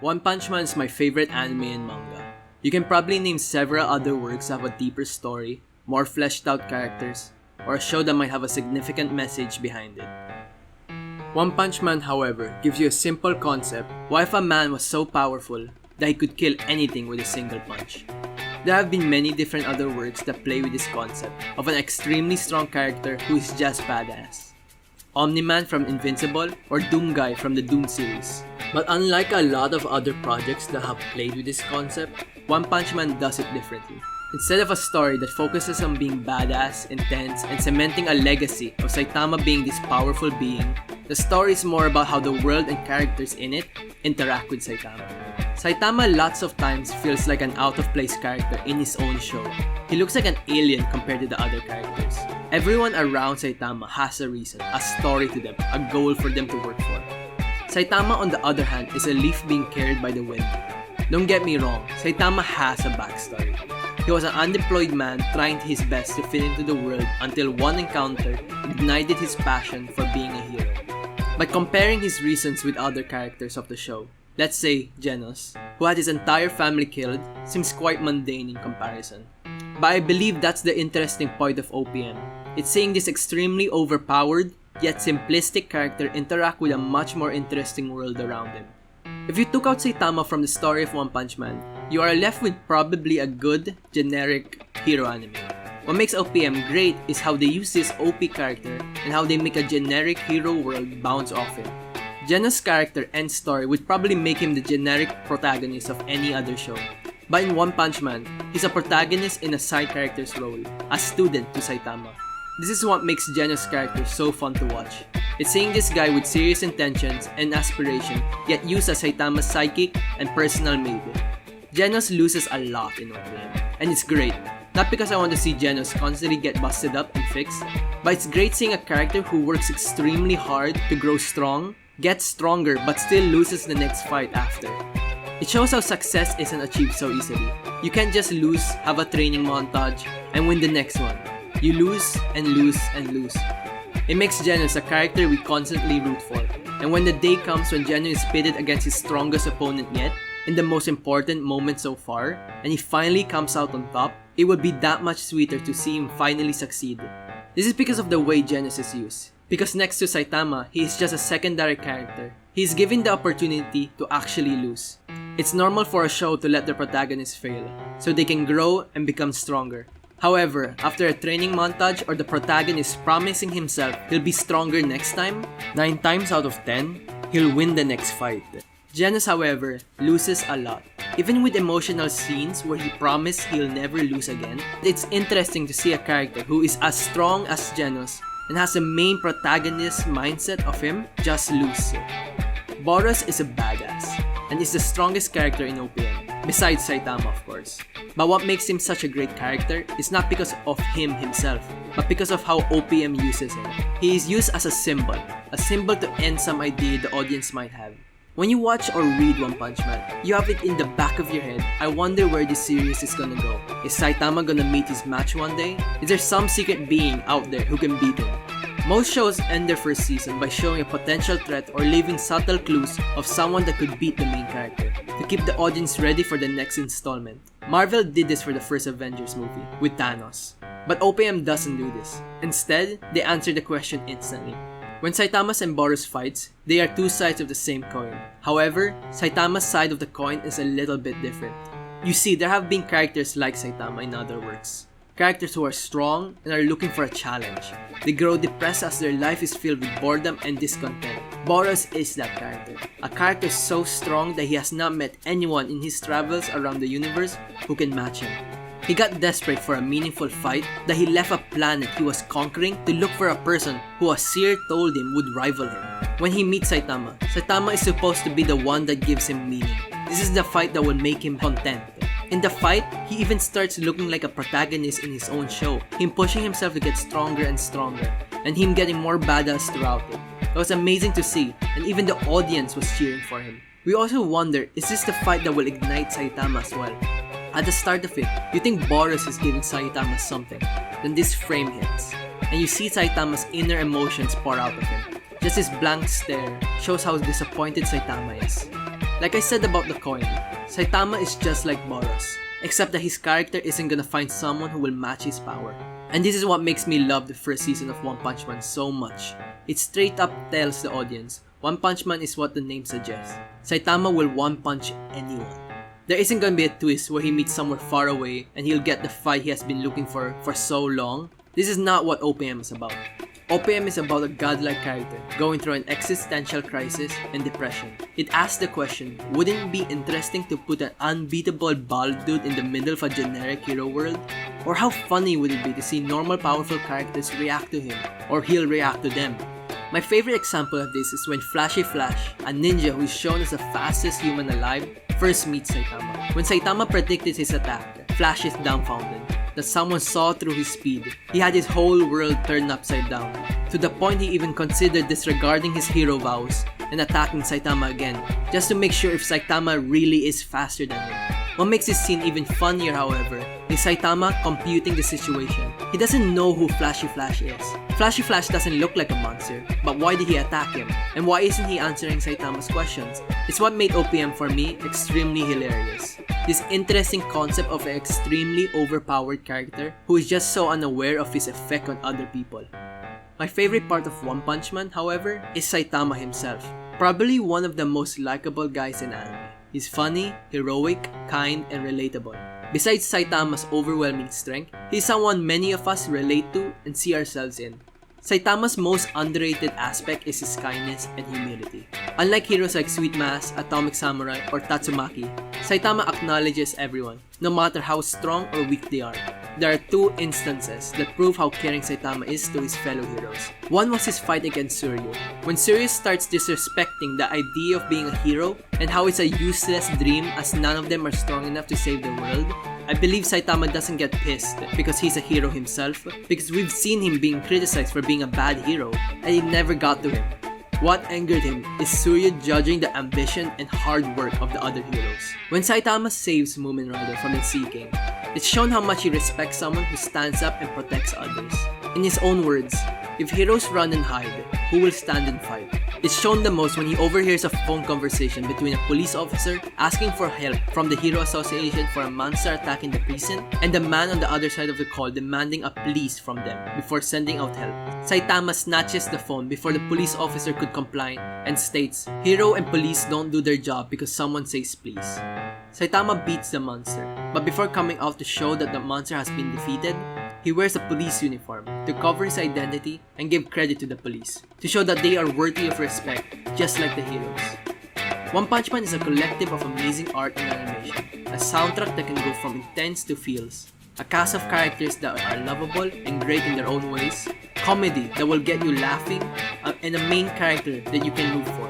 One Punch Man is my favorite anime and manga. You can probably name several other works that have a deeper story, more fleshed out characters, or a show that might have a significant message behind it. One Punch Man, however, gives you a simple concept. What if a man was so powerful that he could kill anything with a single punch? There have been many different other works that play with this concept of an extremely strong character who is just badass. Omni-Man from Invincible or Doomguy from the Doom series. But unlike a lot of other projects that have played with this concept, One Punch Man does it differently. Instead of a story that focuses on being badass, intense, and cementing a legacy of Saitama being this powerful being, the story is more about how the world and characters in it interact with Saitama. Saitama lots of times feels like an out-of-place character in his own show. He looks like an alien compared to the other characters. Everyone around Saitama has a reason, a story to them, a goal for them to work for. Saitama, on the other hand, is a leaf being carried by the wind. Don't get me wrong, Saitama has a backstory. He was an unemployed man trying his best to fit into the world until one encounter ignited his passion for being a hero. But comparing his reasons with other characters of the show, let's say Genos, who had his entire family killed, seems quite mundane in comparison. But I believe that's the interesting point of OPM. It's seeing this extremely overpowered, yet simplistic character interact with a much more interesting world around him. If you took out Saitama from the story of One Punch Man, you are left with probably a good, generic hero anime. What makes OPM great is how they use this OP character and how they make a generic hero world bounce off him. Genos' character and story would probably make him the generic protagonist of any other show. But in One Punch Man, he's a protagonist in a side character's role, a student to Saitama. This is what makes Genos' character so fun to watch. It's seeing this guy with serious intentions and aspiration, yet use as Saitama's psychic and personal maven. Genos loses a lot in OPM, and it's great. Not because I want to see Genos constantly get busted up and fixed, but it's great seeing a character who works extremely hard to grow strong, gets stronger, but still loses the next fight after. It shows how success isn't achieved so easily. You can't just lose, have a training montage, and win the next one. You lose and lose and lose. It makes Genos a character we constantly root for, and when the day comes when Genos is pitted against his strongest opponent yet, in the most important moment so far, and he finally comes out on top, it would be that much sweeter to see him finally succeed. This is because of the way Genos is used. Because next to Saitama, he is just a secondary character. He is given the opportunity to actually lose. It's normal for a show to let the protagonist fail, so they can grow and become stronger. However, after a training montage or the protagonist promising himself he'll be stronger next time, 9 times out of 10, he'll win the next fight. Genos, however, loses a lot. Even with emotional scenes where he promised he'll never lose again, it's interesting to see a character who is as strong as Genos and has the main protagonist mindset of him just lose. Boros is a badass and is the strongest character in OPM, besides Saitama of course. But what makes him such a great character is not because of him himself, but because of how OPM uses him. He is used as a symbol to end some idea the audience might have. When you watch or read One Punch Man, you have it in the back of your head, I wonder where this series is gonna go. Is Saitama gonna meet his match one day? Is there some secret being out there who can beat him? Most shows end their first season by showing a potential threat or leaving subtle clues of someone that could beat the main character, to keep the audience ready for the next installment. Marvel did this for the first Avengers movie, with Thanos. But OPM doesn't do this. Instead, they answer the question instantly. When Saitama and Boros fights, they are two sides of the same coin. However, Saitama's side of the coin is a little bit different. You see, there have been characters like Saitama in other works. Characters who are strong and are looking for a challenge. They grow depressed as their life is filled with boredom and discontent. Boros is that character. A character so strong that he has not met anyone in his travels around the universe who can match him. He got desperate for a meaningful fight that he left a planet he was conquering to look for a person who a seer told him would rival him. When he meets Saitama, Saitama is supposed to be the one that gives him meaning. This is the fight that will make him content. In the fight, he even starts looking like a protagonist in his own show, him pushing himself to get stronger and stronger, and him getting more badass throughout it. It was amazing to see, and even the audience was cheering for him. We also wonder, is this the fight that will ignite Saitama as well? At the start of it, you think Boros is giving Saitama something, then this frame hits, and you see Saitama's inner emotions pour out of him. Just his blank stare shows how disappointed Saitama is. Like I said about the coin, Saitama is just like Boros, except that his character isn't gonna find someone who will match his power. And this is what makes me love the first season of One Punch Man so much. It straight up tells the audience, One Punch Man is what the name suggests. Saitama will one punch anyone. There isn't gonna be a twist where he meets somewhere far away and he'll get the fight he has been looking for so long. This is not what OPM is about. OPM is about a godlike character going through an existential crisis and depression. It asks the question, wouldn't it be interesting to put an unbeatable bald dude in the middle of a generic hero world? Or how funny would it be to see normal powerful characters react to him, or he'll react to them? My favorite example of this is when Flashy Flash, a ninja who is shown as the fastest human alive, first meets Saitama. When Saitama predicted his attack, Flash is dumbfounded that someone saw through his speed. He had his whole world turned upside down, to the point he even considered disregarding his hero vows and attacking Saitama again, just to make sure if Saitama really is faster than him. What makes this scene even funnier, however, is Saitama computing the situation. He doesn't know who Flashy Flash is. Flashy Flash doesn't look like a monster, but why did he attack him? And why isn't he answering Saitama's questions? It's what made OPM for me extremely hilarious. This interesting concept of an extremely overpowered character who is just so unaware of his effect on other people. My favorite part of One Punch Man, however, is Saitama himself. Probably one of the most likable guys in anime. He's funny, heroic, kind, and relatable. Besides Saitama's overwhelming strength, he's someone many of us relate to and see ourselves in. Saitama's most underrated aspect is his kindness and humility. Unlike heroes like Sweet Mask, Atomic Samurai, or Tatsumaki, Saitama acknowledges everyone, no matter how strong or weak they are. There are two instances that prove how caring Saitama is to his fellow heroes. One was his fight against Suryo. When Suryo starts disrespecting the idea of being a hero and how it's a useless dream as none of them are strong enough to save the world, I believe Saitama doesn't get pissed because he's a hero himself, because we've seen him being criticized for being a bad hero and it never got to him. What angered him is Suryo judging the ambition and hard work of the other heroes. When Saitama saves Moomin Rider from the Sea King, it's shown how much he respects someone who stands up and protects others. In his own words, if heroes run and hide, who will stand and fight? It's shown the most when he overhears a phone conversation between a police officer asking for help from the Hero Association for a monster attacking the precinct, and the man on the other side of the call demanding a please from them before sending out help. Saitama snatches the phone before the police officer could comply and states, "Hero and police don't do their job because someone says please." Saitama beats the monster, but before coming out to show that the monster has been defeated, he wears a police uniform to cover his identity and give credit to the police, to show that they are worthy of respect, just like the heroes. One Punch Man is a collective of amazing art and animation, a soundtrack that can go from intense to feels, a cast of characters that are lovable and great in their own ways, comedy that will get you laughing, and a main character that you can root for.